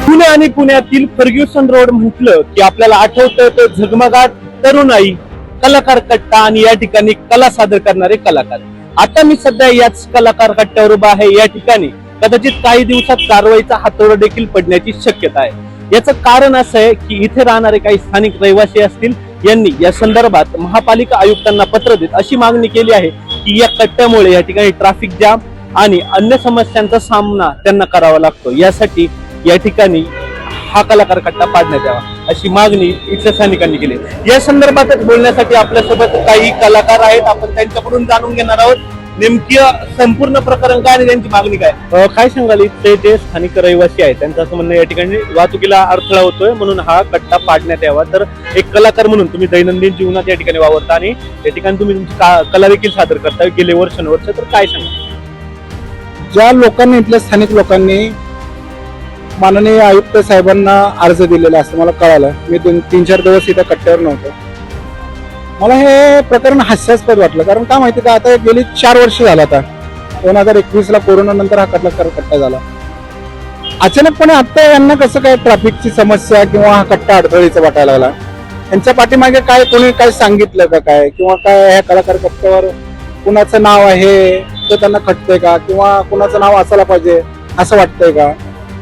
पुणे आणि पुण्यातील Fergusson road म्हटलं की आपल्याला आठवतं तो झगमगाट तरुणाई, कलाकार कट्टा आणि या ठिकाणी कला सादर करणारे कलाकार. आता मी सध्या याच कलाकार कट्ट्यावर उभा आहे. या ठिकाणी कदाचित काही दिवसात कारवाईचा हातोडा देखील पडण्याची शक्यता आहे. याचं कारण असं आहे की इथे राहणारे काही स्थानिक रहिवासी असतील, यांनी या संदर्भात महापालिका आयुक्तांना पत्र देत अशी मागणी केली आहे की या कट्ट्यामुळे या ठिकाणी ट्रॅफिक जाम आणि अन्य समस्यांचा सामना त्यांना करावा लागतो. यासाठी या ठिकाणी हा कलाकार कट्टा पाडण्यात यावा अशी मागणी इथल्या स्थानिकांनी केली. या संदर्भातच बोलण्यासाठी आपल्यासोबत काही कलाकार आहेत. आपण त्यांच्याकडून जाणून घेणार आहोत नेमकी संपूर्ण प्रकरण काय आणि त्यांची मागणी काय. काय सांगाल, इथले जे स्थानिक रहिवासी आहेत त्यांचं असं म्हणणं या ठिकाणी वाहतुकीला अडथळा होतोय म्हणून हा कट्टा पाडण्यात यावा. तर एक कलाकार म्हणून तुम्ही दैनंदिन जीवनात या ठिकाणी वावरता आणि या ठिकाणी तुम्ही तुमची कला देखील सादर करता गेले वर्षानुवर्ष, तर काय सांगा. ज्या लोकांनी, इथल्या स्थानिक लोकांनी माननीय आयुक्त साहेबांना अर्ज दिलेला असं मला कळालं. मी 3-4 दिवस इथं कट्ट्यावर नव्हतो. मला हे प्रकरण हास्यास्पद वाटलं. कारण काय माहिती का, आता गेली 4 वर्ष झाला. आता 2021 ला कोरोना नंतर हा कट्टा झाला. अचानकपणे आता यांना कसं काय ट्रॅफिकची समस्या किंवा हा कट्टा अडथळीचा वाटायला लागला. यांच्या पाठीमागे काय कोणी काय सांगितलं का काय, किंवा काय ह्या कलाकार कट्ट्यावर कुणाचं नाव आहे ते त्यांना खटतंय का, किंवा कुणाचं नाव असायला पाहिजे असं वाटतंय का,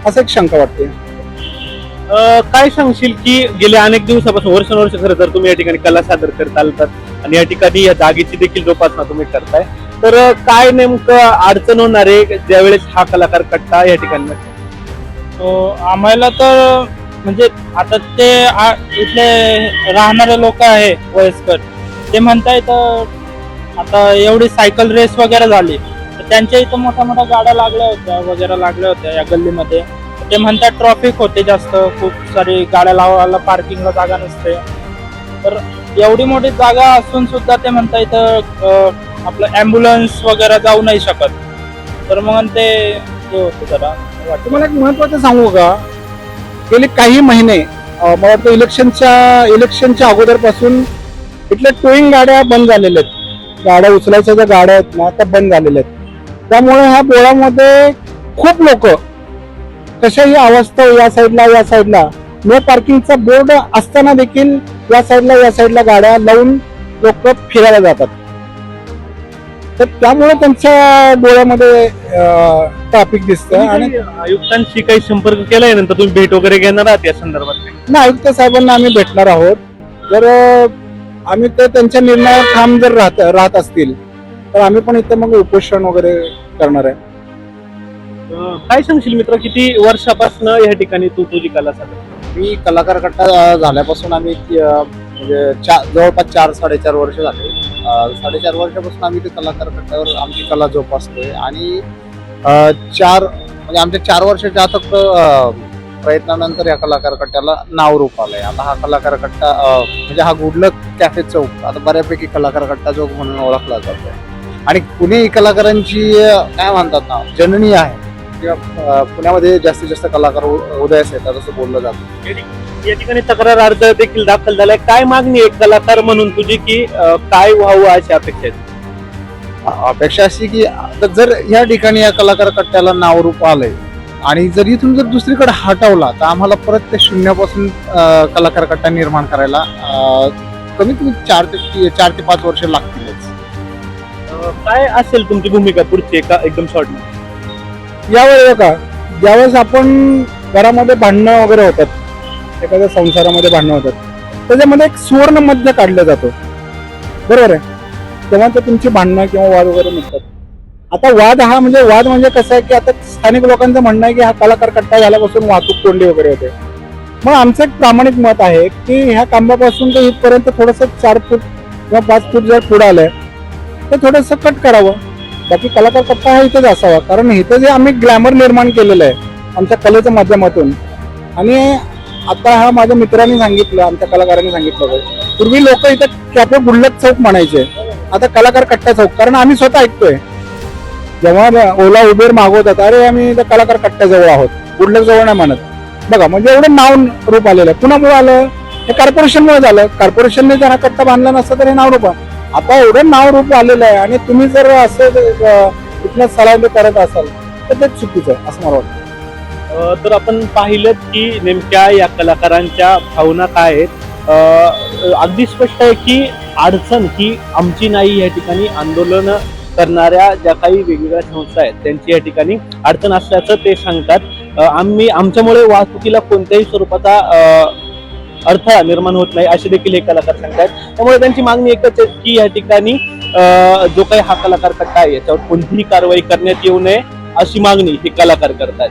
असं एक शंका वाटते. काय सांगशील की गेल्या अनेक दिवसापासून वर्षानुवर्ष खरं तर तुम्ही या ठिकाणी कला सादर करत आलात आणि या ठिकाणी या जागेची देखील जोपासना तुम्ही करताय, तर काय नेमकं अडचण होणार आहे ज्यावेळेस हा कलाकार कट्टा या ठिकाणी? आम्हाला तर म्हणजे आता ते इथले राहणारे लोक आहे वयस्कर, ते म्हणतायत आता एवढी सायकल रेस वगैरे झाली तर त्यांच्या इथं मोठ्या मोठ्या गाड्या लागल्या होत्या या गल्लीमध्ये. ते म्हणतात ट्रॅफिक होते जास्त, खूप सारी गाड्या लावायला पार्किंगला जागा नसते. तर एवढी मोठी जागा असून सुद्धा ते म्हणता इथं आपलं ॲम्ब्युलन्स वगैरे जाऊ नाही शकत. तर मग ते होतं जरा वाटतं. तुम्हाला एक महत्वाचं सांगू का, गेले काही महिने मला वाटतं इलेक्शनच्या अगोदरपासून इथल्या टोईंग गाड्या बंद झालेल्या आहेत. गाड्या उचलायच्या ज्या गाड्या आहेत ना त्या बंद झालेल्या आहेत. त्यामुळे ह्या बोळामध्ये खूप लोक कशाही अवस्था, या साईडला नो पार्किंगचा बोर्ड असताना देखील या साईडला गाड्या लावून लोक फिरायला जातात. तर त्यामुळे त्यांच्या डोळ्यामध्ये ट्रॅफिक दिसतं. आणि आयुक्तांशी काही संपर्क केलाय, नंतर तुम्ही भेट वगैरे घेणार आहात या संदर्भात? ना, आयुक्त साहेबांना आम्ही भेटणार आहोत. जर आम्ही ते त्यांच्या निर्णयावर ठाम जर राहत असतील तर आम्ही पण इथे मग उपोषण वगैरे करणार आहे. काय सांगशील मित्र, किती वर्षापासून या ठिकाणी तू तुझी कला सादर? मी कलाकार कट्टा झाल्यापासून आम्ही म्हणजे जवळपास 4-4.5 वर्ष झाले. 4.5 वर्षापासून आम्ही ते कलाकार कट्ट्यावर आमची कला जोपासतोय. आणि आमच्या 4 वर्षाच्या अथक प्रयत्नानंतर या कलाकार कट्ट्याला नाव रूप आलंय. आता हा कलाकार कट्टा म्हणजे हा गुडलक कॅफे चौक आता बऱ्यापैकी कलाकार कट्टा चौक म्हणून ओळखला जातोय. आणि पुणे ही कलाकारांची काय म्हणतात ना जननी आहे, किंवा पुण्यामध्ये जास्तीत जास्त कलाकार उदयास येतात असं बोललं जातं. या ठिकाणी तक्रार अर्ज देखील दाखल झालाय. काय मागणी एक कलाकार म्हणून तुझी, की काय व्हावं अशी अपेक्षा आहे? अपेक्षा अशी की जर या ठिकाणी या कलाकार कट्ट्याला नाव रूप आलंय आणि जर इथून जर दुसरीकडे हटवला तर आम्हाला परत ते शून्यापासून कलाकार कट्टा निर्माण करायला कमीत कमी 4 ते 5 वर्ष लागतीलच. काय असेल तुमची भूमिका पुढची एकदम शॉर्ट? यावेळी का, ज्यावेळेस आपण घरामध्ये भांडणं वगैरे होतात, एखाद्या संसारामध्ये भांडणं होतात, त्याच्यामध्ये एक सुवर्ण मध्य काढलं जातो, बरोबर आहे. तेव्हा ते तुमची भांडणं किंवा वाद वगैरे नसतात. आता वाद म्हणजे कसं आहे की आता स्थानिक लोकांचं म्हणणं आहे की हा कलाकार कट्टा झाल्यापासून वाहतूक कोंडी वगैरे होते. मग आमचं एक प्रामाणिक मत आहे की ह्या खांबापासून ते इथपर्यंत थोडंसं 4 फूट किंवा 5 फूट जर पुढे आलंय तर थोडंसं कट करावं. बाकी कलाकार कट्टा हा इथेच असावा. कारण इथं जे आम्ही ग्लॅमर निर्माण केलेलं आहे आमच्या कलेच्या माध्यमातून, आणि आता हा माझ्या मित्रांनी सांगितलं, आमच्या कलाकारांनी सांगितलं, पूर्वी लोक इथं कॅफे गुडलक चौक म्हणायचे, आता कलाकार कट्टा चौक. कारण आम्ही स्वतः ऐकतोय, जेव्हा ओला उबेर मागवतात, अरे आम्ही इथं कलाकार कट्ट्याजवळ आहोत, गुडलक जवळ नाही म्हणत. बघा, म्हणजे एवढं नाव रूप आलेलं आहे. कुणामुळे आलं? हे कॉर्पोरेशनमुळे झालं. कॉर्पोरेशनने जर हा कट्टा बांधला नसता तर हे नाव रूप. आता एवढं नाव रूप आलेलं आहे आणि तुम्ही जर असं इथलं सलाह करत असाल तर ते चुकीचं आहे असं मला वाटतं. तर आपण पाहिलं की नेमक्या या कलाकारांच्या भावना काय आहेत. अगदी स्पष्ट आहे की अडचण ही आमची नाही. या ठिकाणी आंदोलन करणाऱ्या ज्या काही वेगवेगळ्या संस्था आहेत त्यांची या ठिकाणी अडचण असल्याचं ते सांगतात. आमच्यामुळे वाहतुकीला कोणत्याही स्वरूपाचा अडथळा निर्माण होत नाही असे देखील हे कलाकार सांगतात. त्यामुळे त्यांची मागणी एकच आहे की या ठिकाणी जो काही हा कलाकार कट्टा आहे याच्यावर कोणतीही कारवाई करण्यात येऊ नये अशी मागणी हे कलाकार करतात.